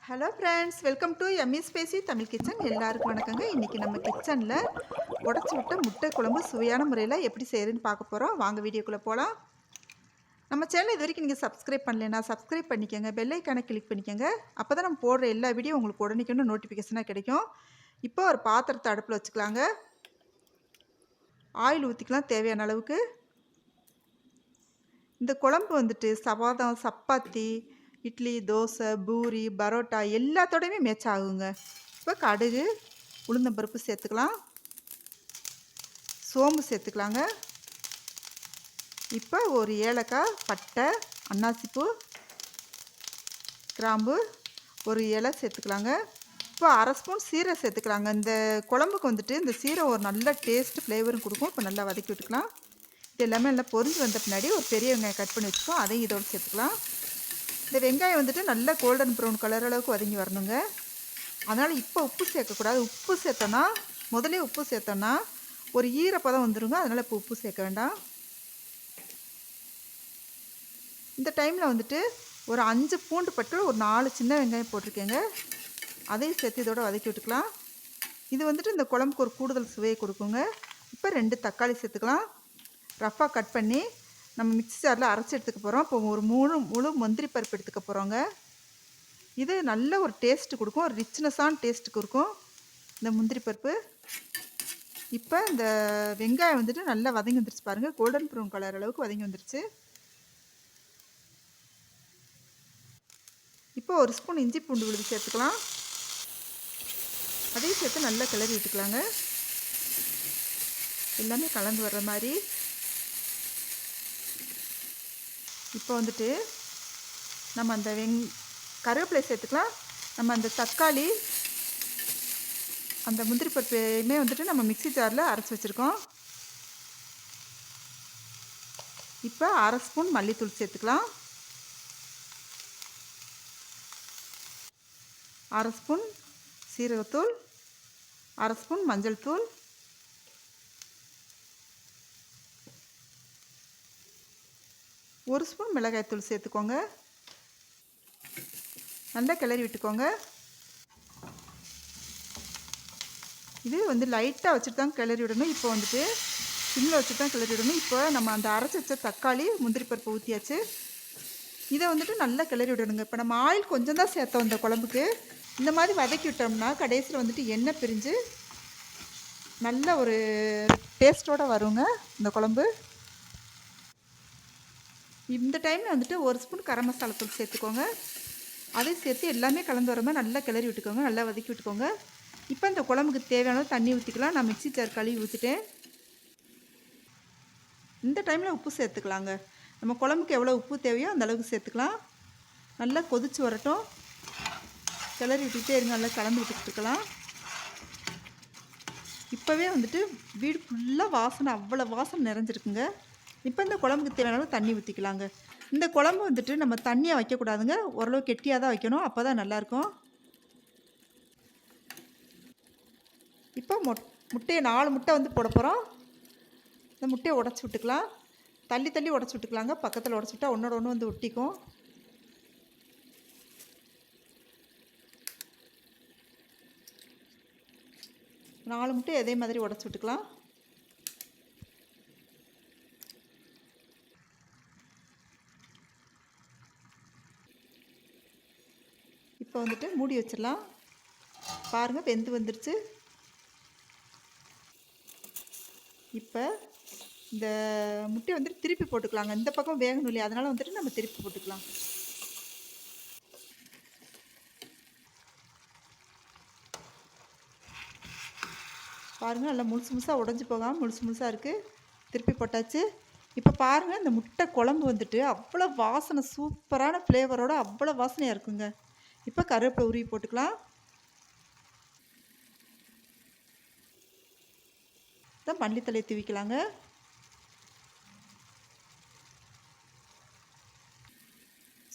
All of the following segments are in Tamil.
ஹலோ ஃப்ரெண்ட்ஸ், வெல்கம் டு எம்மி ஸ்பேசி தமிழ் கிச்சன். எல்லாருக்கும் வணக்கங்க. இன்றைக்கி நம்ம கிச்சனில் உடச்சி விட்ட முட்டை குழம்பு சுவையான முறையில் எப்படி செய்கிறதுன்னு பார்க்க போகிறோம். வாங்க வீடியோக்குள்ளே போகலாம். நம்ம சேனல் இது வரைக்கும் நீங்கள் சப்ஸ்கிரைப் பண்ணலைன்னா சப்ஸ்கிரைப் பண்ணிக்கோங்க, பெல் ஐக்கானை கிளிக் பண்ணிக்கோங்க. அப்போ தான் நம்ம போடுற எல்லா வீடியோ உங்களுக்கு உடனே நோட்டிஃபிகேஷனாக கிடைக்கும். இப்போ ஒரு பாத்திரத்தை அடுப்பில் வச்சுக்கலாங்க. ஆயில் ஊற்றிக்கலாம் தேவையான அளவுக்கு. இந்த குழம்பு வந்துட்டு சாதம், சப்பாத்தி, இட்லி, தோசை, பூரி, பரோட்டா எல்லாத்தோடையுமே மேட்ச் ஆகுங்க. இப்போ கடுகு, உளுந்தம்பருப்பு சேர்த்துக்கலாம், சோம்பு சேர்த்துக்கலாங்க. இப்போ ஒரு ஏலக்காய், பட்டை, அன்னாசிப்பூ, கிராம்பு, ஒரு இலை சேர்த்துக்கலாங்க. இப்போ அரை ஸ்பூன் சீரகம் சேர்த்துக்கலாங்க. இந்த குழம்புக்கு வந்துட்டு இந்த சீரகம் ஒரு நல்ல டேஸ்ட்டு ஃப்ளேவரும் கொடுக்கும். இப்போ நல்லா வதக்கி விட்டுக்கலாம். இது எல்லாமே நல்லா பொரிஞ்சு வந்த பின்னாடி ஒரு பெரிய வெங்காயம் கட் பண்ணி வச்சுக்கோம், அதையும் இதோடு சேர்த்துக்கலாம். இந்த வெங்காயம் வந்துட்டு நல்லா கோல்டன் ப்ரௌன் கலர் அளவுக்கு வதங்கி வரணுங்க. அதனால் இப்போ உப்பு சேர்க்கக்கூடாது. உப்பு சேர்த்தோன்னா முதலே உப்பு சேர்த்தோன்னா ஒரு ஈரப்பதம் வந்துடுங்க. அதனால் இப்போ உப்பு சேர்க்க வேண்டாம். இந்த டைமில் வந்துட்டு ஒரு 5 பூண்டு பட்டு ஒரு 4 சின்ன வெங்காயம் போட்டிருக்கேங்க, அதையும் சேர்த்து இதோட வதக்கி விட்டுக்கலாம். இது வந்துட்டு இந்த குழம்புக்கு ஒரு கூடுதல் சுவையை கொடுக்குங்க. இப்போ 2 தக்காளி சேர்த்துக்கலாம். ரஃப்பாக கட் பண்ணி நம்ம மிக்ஸி ஜாரில் அரைச்சி எடுத்துக்க போகிறோம். இப்போ ஒரு 3 முழு முந்திரி பருப்பு எடுத்துக்க போகிறோங்க. இது நல்ல ஒரு டேஸ்ட்டு கொடுக்கும், ஒரு ரிச்னஸான டேஸ்ட்டு கொடுக்கும் இந்த முந்திரி பருப்பு. இப்போ இந்த வெங்காயம் வந்துட்டு நல்லா வதங்கி வந்துருச்சு பாருங்கள், கோல்டன் ப்ரௌன் கலர் அளவுக்கு வதங்கி வந்துருச்சு. இப்போ ஒரு ஸ்பூன் இஞ்சி பூண்டு விழுது சேர்த்துக்கலாம், அதையும் சேர்த்து நல்லா கிளறி விட்டுக்கலாங்க. எல்லாமே கலந்து வர்ற மாதிரி. இப்போ வந்துட்டு நம்ம அந்த கருவேப்பிலை சேர்த்துக்கலாம். நம்ம அந்த தக்காளி, அந்த முந்திரி பருப்பையுமே வந்துட்டு நம்ம மிக்ஸி ஜாரில் அரைச்சி வச்சுருக்கோம். இப்போ அரை ஸ்பூன் மல்லித்தூள் சேர்த்துக்கலாம், அரை ஸ்பூன் சீரகத்தூள், அரை ஸ்பூன் மஞ்சள் தூள், ஒரு ஸ்பூன் மிளகாய்த்தூள் சேர்த்துக்கோங்க. நல்லா கிளறி விட்டுக்கோங்க. இது வந்து லைட்டாக வச்சுட்டு தான் கிளறி விடணும். இப்போ வந்துட்டு சிம்மில் வச்சுட்டு தான் கிளறி விடணும். இப்போ நம்ம அந்த அரைச்சி வச்ச தக்காளி, முந்திரி பருப்பு ஊற்றியாச்சு. இதை வந்துட்டு நல்லா கிளறி விடணுங்க. இப்போ நம்ம ஆயில் கொஞ்சம் தான் சேர்த்தோம் இந்த குழம்புக்கு. இந்த மாதிரி வதக்கி விட்டோம்னா கடைசியில் வந்துட்டு எண்ணெய் பிரிஞ்சு நல்ல ஒரு டேஸ்ட்டோடு வருங்க இந்த குழம்பு. இந்த டைமில் வந்துட்டு ஒரு ஸ்பூன் கரம் மசாலா தூள் சேர்த்துக்கோங்க. அதையும் சேர்த்து எல்லாமே கலந்து வர மாதிரி நல்லா கிளறி விட்டுக்கோங்க, நல்லா வதக்கி விட்டுக்கோங்க. இப்போ இந்த குழம்புக்கு தேவையான தண்ணி ஊற்றிக்கலாம். நான் மிக்ஸி ஜார் கழுவி ஊற்றிட்டேன். இந்த டைமில் உப்பு சேர்த்துக்கலாங்க. நம்ம குழம்புக்கு எவ்வளோ உப்பு தேவையோ அந்த அளவுக்கு சேர்த்துக்கலாம். நல்லா கொதித்து வரட்டும், கிளறி விட்டுக்கிட்டே இருங்க, நல்லா கலந்து விட்டுக்கிட்டு இருக்கலாம். இப்போவே வந்துட்டு வீடு ஃபுல்லாக வாசனை, அவ்வளோ வாசனை நிறைஞ்சிருக்குங்க. இப்போ இந்த குழம்புக்கு தேவையான தண்ணி ஊற்றிக்கலாங்க. இந்த குழம்பு வந்துட்டு நம்ம தண்ணியாக வைக்கக்கூடாதுங்க, ஓரளவு கெட்டியாக தான் வைக்கணும், அப்போ தான் நல்லாயிருக்கும். இப்போ முட்டையை 4 முட்டை வந்து போட போகிறோம். இந்த முட்டையை உடச்சி விட்டுக்கலாம். தள்ளி தள்ளி உடச்சி விட்டுக்கலாங்க, பக்கத்தில் உடச்சி விட்டால் ஒன்றோட ஒன்று வந்து ஒட்டிக்கும். நாலு முட்டை அதே மாதிரி உடச்சி விட்டுக்கலாம். இப்போ வந்துட்டு மூடி வச்சிடலாம். பாருங்கள், வெந்து வந்துருச்சு. இப்போ இந்த முட்டையை வந்துட்டு திருப்பி போட்டுக்கலாங்க. இந்த பக்கம் வேகணும் இல்லையா, அதனால் வந்துட்டு நம்ம திருப்பி போட்டுக்கலாம். பாருங்கள், நல்லா முழுசு முழுசாக உடஞ்சி போகாமல் முழுசு முழுசாக இருக்குது. திருப்பி போட்டாச்சு. இப்போ பாருங்கள், இந்த முட்டை குழம்பு வந்துட்டு அவ்வளோ வாசனை, சூப்பரான ஃப்ளேவரோடு அவ்வளோ வாசனையாக இருக்குங்க. இப்போ கருவேப்பிலை உருவி போட்டுக்கலாம். தான் மல்லித்தலையை தூவிக்கலாங்க.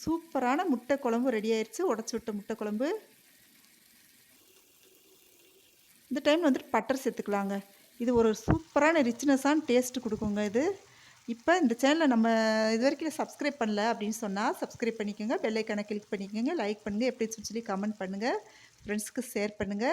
சூப்பரான முட்டை குழம்பு ரெடி ஆயிடுச்சு, உடச்சி விட்ட முட்டை குழம்பு. இந்த டைம் வந்துட்டு பட்டர் சேர்த்துக்கலாங்க. இது ஒரு சூப்பரான ரிச்னஸான டேஸ்ட்டு கொடுக்குங்க. இது இப்ப இந்த சேனல நம்ம இதுவரைக்கும் சப்ஸ்கிரைப் பண்ணல அப்படின்னு சொன்னா, சப்ஸ்கிரைப் பண்ணிக்கோங்க. பெல் ஐக்கான கிளிக் பண்ணிக்கோங்க. லைக் பண்ணுங்க. எப்படி இருந்துச்சுன்னு சொல்லி கமெண்ட் பண்ணுங்க. ஃப்ரெண்ட்ஸ்க்கு ஷேர் பண்ணுங்க.